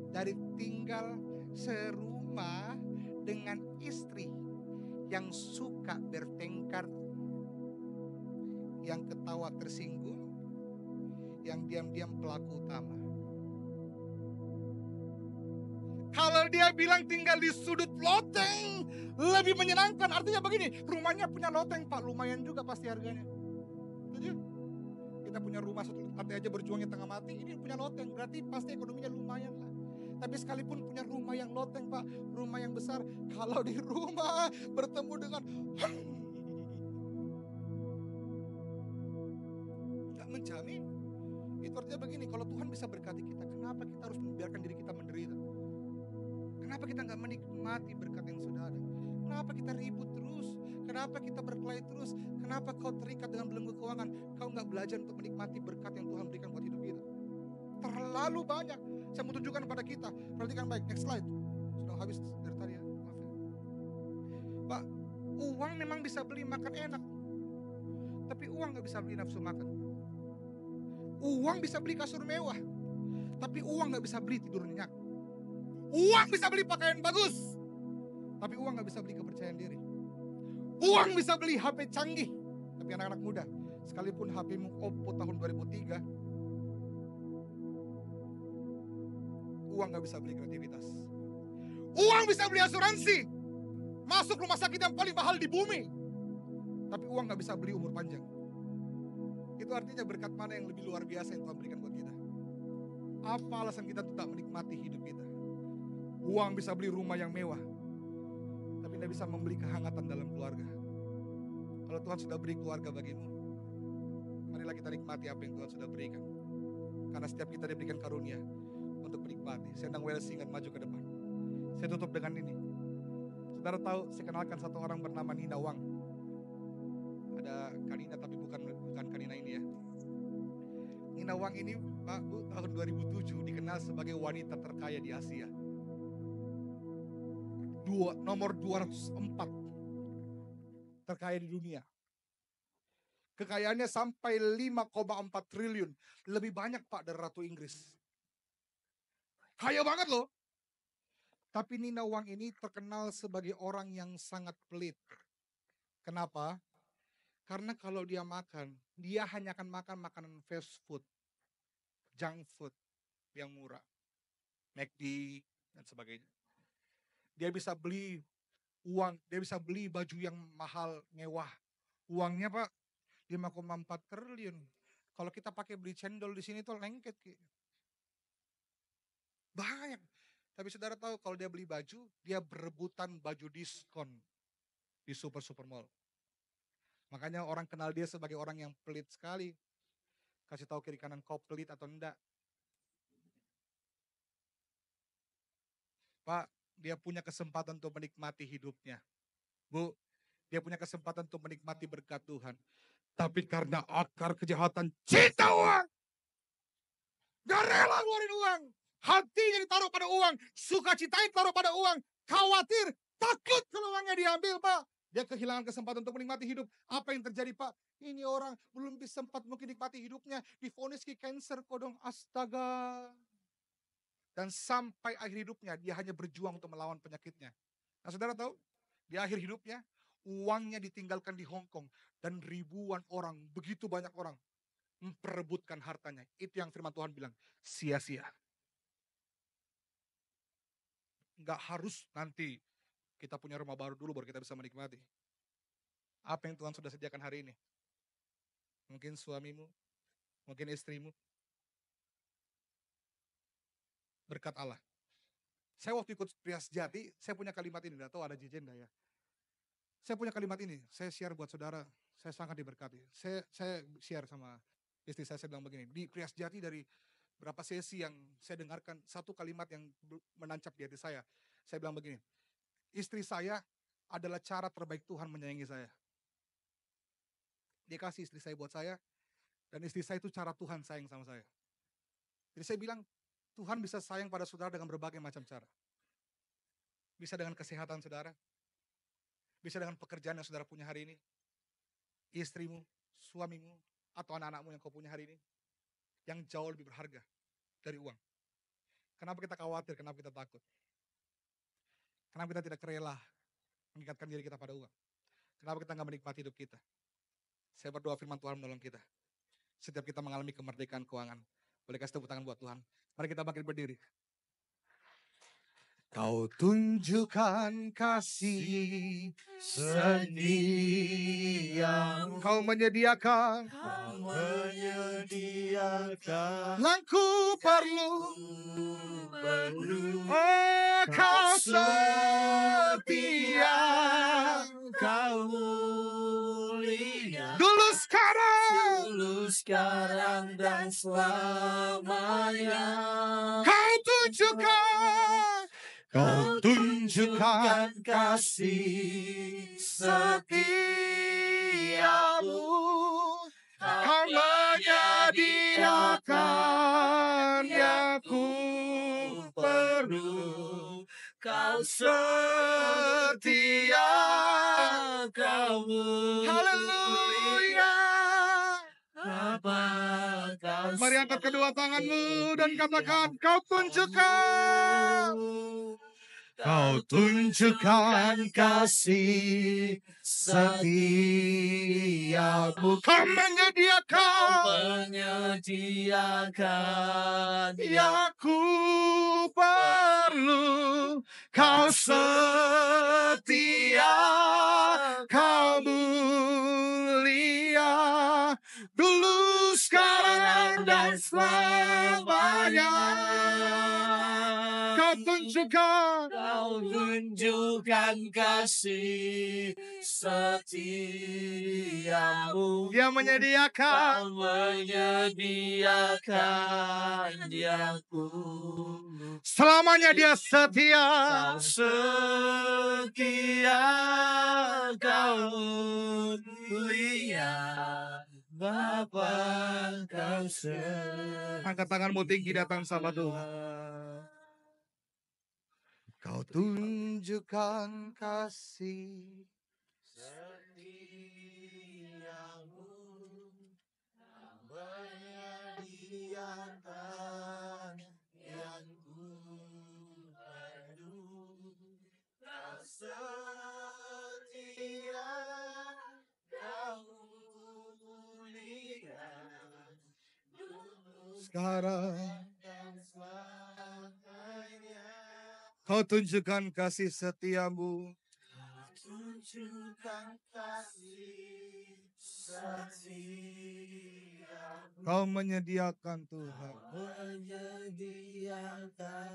Speaker 2: dari tinggal serumah dengan istri yang suka bertengkar, yang ketawa tersinggung, yang diam-diam pelaku utama. Kalau dia bilang tinggal di sudut loteng lebih menyenangkan, artinya begini, rumahnya punya loteng Pak, lumayan juga pasti harganya. Setuju? Kita punya rumah satu lantai aja berjuangnya tengah mati, ini punya loteng, berarti pasti ekonominya lumayan lah. Tapi sekalipun punya rumah yang loteng Pak, rumah yang besar, kalau di rumah bertemu dengan gak menjamin. Itu artinya begini, kalau Tuhan bisa berkati kita, kenapa kita harus membiarkan diri kita menderita? Kenapa kita gak menikmati berkat yang sudah ada? Kenapa kita ribut terus? Kenapa kita berkelahi terus? Kenapa kau terikat dengan belenggu keuangan? Kau nggak belajar untuk menikmati berkat yang Tuhan berikan buat hidup kita. Terlalu banyak. Saya mau tunjukkan pada kita. Perhatikan baik, next slide. Sudah habis dari tadi ya, maaf ya. Pak, uang memang bisa beli makan enak. Tapi uang gak bisa beli nafsu makan. Uang bisa beli kasur mewah. Tapi uang gak bisa beli tidur nyenyak. Uang bisa beli pakaian bagus. Tapi uang gak bisa beli kepercayaan diri. Uang bisa beli HP canggih. Tapi anak-anak muda, sekalipun HP-mu Oppo tahun 2003, uang gak bisa beli kreativitas. Uang bisa beli asuransi. Masuk rumah sakit yang paling mahal di bumi. Tapi uang gak bisa beli umur panjang. Itu artinya berkat mana yang lebih luar biasa yang Tuhan berikan buat kita. Apa alasan kita tidak menikmati hidup kita? Uang bisa beli rumah yang mewah. Tapi tidak bisa membeli kehangatan dalam keluarga. Kalau Tuhan sudah beri keluarga bagimu, marilah kita nikmati apa yang Tuhan sudah berikan. Karena setiap kita diberikan karunia untuk menikmati. Saya undang Welsi ingat maju ke depan. Saya tutup dengan ini. Saudara tahu, saya kenalkan satu orang bernama Nina Wang. Ada Kanina tapi bukan Kanina ini ya. Nina Wang ini Pak Bu tahun 2007 dikenal sebagai wanita terkaya di Asia. Nomor 204 terkaya di dunia. Kekayaannya sampai 5,4 triliun. Lebih banyak Pak dari Ratu Inggris. Kaya banget loh. Tapi Nina Wang ini terkenal sebagai orang yang sangat pelit. Kenapa? Karena kalau dia makan, dia hanya akan makan makanan fast food, junk food yang murah. McD dan sebagainya. Dia bisa beli uang, dia bisa beli baju yang mahal, mewah. Uangnya Pak 5,4 triliun. Kalau kita pakai beli cendol di sini tuh lengket. Banyak. Tapi saudara tahu kalau dia beli baju, dia berebutan baju diskon di super mall. Makanya orang kenal dia sebagai orang yang pelit sekali. Kasih tahu kiri kanan kau pelit atau enggak. Pak, dia punya kesempatan untuk menikmati hidupnya. Bu, dia punya kesempatan untuk menikmati berkat Tuhan. Tapi karena akar kejahatan cinta uang. Gak rela ngeluarin uang. Hatinya ditaruh pada uang. Sukacitanya ditaruh pada uang. Khawatir, takut kalau uangnya diambil Pak. Dia kehilangan kesempatan untuk menikmati hidup. Apa yang terjadi Pak? Ini orang belum sempat mungkin nikmati hidupnya. Divonis cancer kodong, astaga. Dan sampai akhir hidupnya dia hanya berjuang untuk melawan penyakitnya. Nah saudara tahu, di akhir hidupnya uangnya ditinggalkan di Hong Kong. Dan ribuan orang, begitu banyak orang memperebutkan hartanya. Itu yang firman Tuhan bilang, sia-sia. Nggak harus nanti kita punya rumah baru dulu baru kita bisa menikmati. Apa yang Tuhan sudah sediakan hari ini? Mungkin suamimu, mungkin istrimu. Berkat Allah. Saya waktu ikut Pria Sejati, saya punya kalimat ini. Nggak tahu ada jejenda ya. Saya punya kalimat ini, saya share buat saudara. Saya sangat diberkati. Saya share sama istri saya bilang begini. Di Pria Sejati dari berapa sesi yang saya dengarkan, satu kalimat yang menancap di hati saya. Saya bilang begini, istri saya adalah cara terbaik Tuhan menyayangi saya. Dia kasih istri saya buat saya, dan istri saya itu cara Tuhan sayang sama saya. Jadi saya bilang, Tuhan bisa sayang pada saudara dengan berbagai macam cara. Bisa dengan kesehatan saudara, bisa dengan pekerjaan yang saudara punya hari ini, istrimu, suamimu, atau anak-anakmu yang kau punya hari ini, yang jauh lebih berharga dari uang. Kenapa kita khawatir, kenapa kita takut? Kenapa kita tidak rela mengikatkan diri kita pada uang? Kenapa kita nggak menikmati hidup kita? Saya berdoa firman Tuhan menolong kita. Setiap kita mengalami kemerdekaan keuangan, boleh kasih tepuk tangan buat Tuhan. Mari kita bangkit berdiri. Kau tunjukkan kasih setia. Kau menyediakan. Langku perlu. Oh, kau setia.
Speaker 3: Kau mulia.
Speaker 2: Dulu sekarang
Speaker 3: Dan selamanya.
Speaker 2: kau tunjukkan.
Speaker 3: Kau tunjukkan kasih setiamu. Kau menyediakan yang ku perlu. Kau setia, kau
Speaker 2: Haleluya.
Speaker 3: apa kau
Speaker 2: Mari angkat kedua tanganmu dan katakan, kau tunjukkan.
Speaker 3: Kau tunjukkan kasih setiamu.
Speaker 2: Kau menyediakan
Speaker 3: yang
Speaker 2: ku perlu. Kau setia, kau mulia. Dulu, sekarang, dan selamanya. Kau tunjukkan.
Speaker 3: Kau tunjukkan kasih setiamu.
Speaker 2: Dia menyediakan.
Speaker 3: Kau menyediakan yang ku.
Speaker 2: Selamanya dia setia.
Speaker 3: Kau setia, kau mulia. Bapa kau setia.
Speaker 2: Angkat tanganmu tinggi, datang sama Tuhan. Kau tunjukkan kasih
Speaker 3: Setiamu, menyediakan yang ku perlu. Kau setia, kau mulia.
Speaker 2: sekarang.
Speaker 3: Dan selamanya.
Speaker 2: Kau tunjukkan kasih setiamu.
Speaker 3: Tunjukkan kasih setiamu.
Speaker 2: Kau menyediakan Tuhan.
Speaker 3: Menyediakan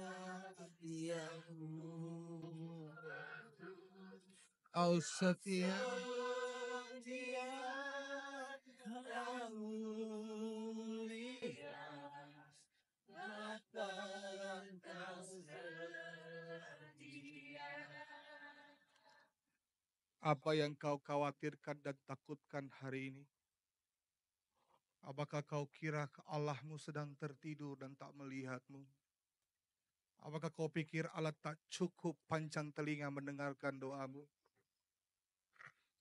Speaker 3: yang-Mu.
Speaker 2: Kau setia.
Speaker 3: Setia, kau mulia. Bapa kau setia.
Speaker 2: Apa yang kau khawatirkan dan takutkan hari ini? Apakah kau kira Allahmu sedang tertidur dan tak melihatmu? Apakah kau pikir Allah tak cukup panjang telinga mendengarkan doamu?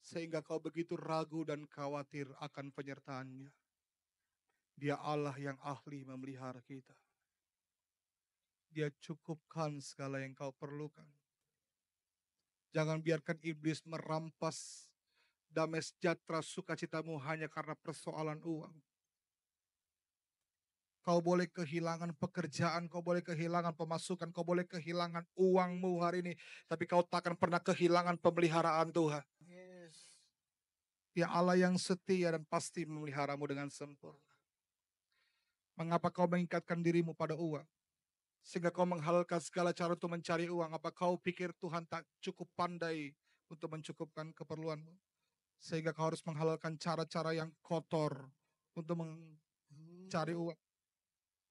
Speaker 2: Sehingga kau begitu ragu dan khawatir akan penyertaannya. Dia Allah yang ahli memelihara kita. Dia cukupkan segala yang kau perlukan. Jangan biarkan iblis merampas damai sejahtera sukacitamu hanya karena persoalan uang. Kau boleh kehilangan pekerjaan, kau boleh kehilangan pemasukan, kau boleh kehilangan uangmu hari ini. Tapi kau takkan pernah kehilangan pemeliharaan Tuhan. Dia Allah yang setia dan pasti memeliharamu dengan sempurna. Mengapa kau mengikatkan dirimu pada uang? Sehingga kau menghalalkan segala cara untuk mencari uang. Apa kau pikir Tuhan tak cukup pandai untuk mencukupkan keperluanmu? Sehingga kau harus menghalalkan cara-cara yang kotor untuk mencari uang.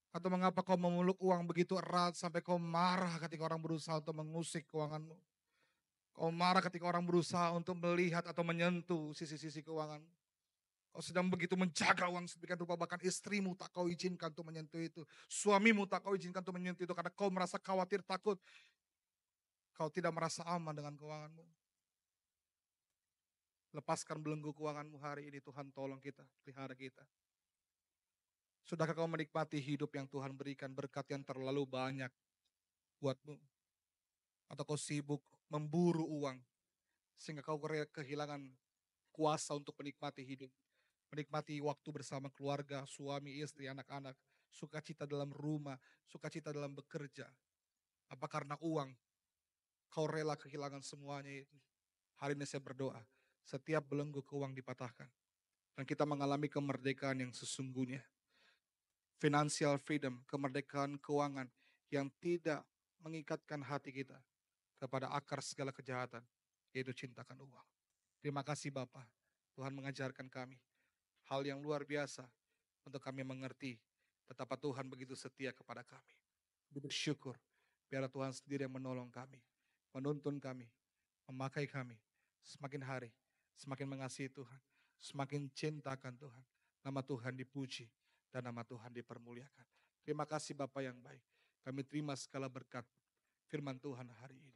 Speaker 2: Atau mengapa kau memeluk uang begitu erat sampai kau marah ketika orang berusaha untuk mengusik keuanganmu. Kau marah ketika orang berusaha untuk melihat atau menyentuh sisi-sisi keuanganmu. Kau sedang begitu menjaga uang sedemikian rupa, bahkan istrimu tak kau izinkan untuk menyentuh itu. Suamimu tak kau izinkan untuk menyentuh itu karena kau merasa khawatir, takut. Kau tidak merasa aman dengan keuanganmu. Lepaskan belenggu keuanganmu hari ini, Tuhan tolong kita, pelihara kita. Sudahkah kau menikmati hidup yang Tuhan berikan, berkat yang terlalu banyak buatmu? Atau kau sibuk memburu uang sehingga kau kehilangan kuasa untuk menikmati hidup. Menikmati waktu bersama keluarga, suami, istri, anak-anak. Sukacita dalam rumah, sukacita dalam bekerja. Apa karena uang kau rela kehilangan semuanya itu? Hari ini saya berdoa, setiap belenggu keuangan dipatahkan. Dan kita mengalami kemerdekaan yang sesungguhnya. Financial freedom, kemerdekaan keuangan yang tidak mengikatkan hati kita kepada akar segala kejahatan, yaitu cintakan uang. Terima kasih Bapa, Tuhan mengajarkan kami hal yang luar biasa untuk kami mengerti betapa Tuhan begitu setia kepada kami. Bersyukur Biar Tuhan sendiri yang menolong kami, menuntun kami, memakai kami. Semakin hari, semakin mengasihi Tuhan, semakin cintakan Tuhan. Nama Tuhan dipuji dan nama Tuhan dipermuliakan. Terima kasih Bapa yang baik. Kami terima segala berkat firman Tuhan hari ini.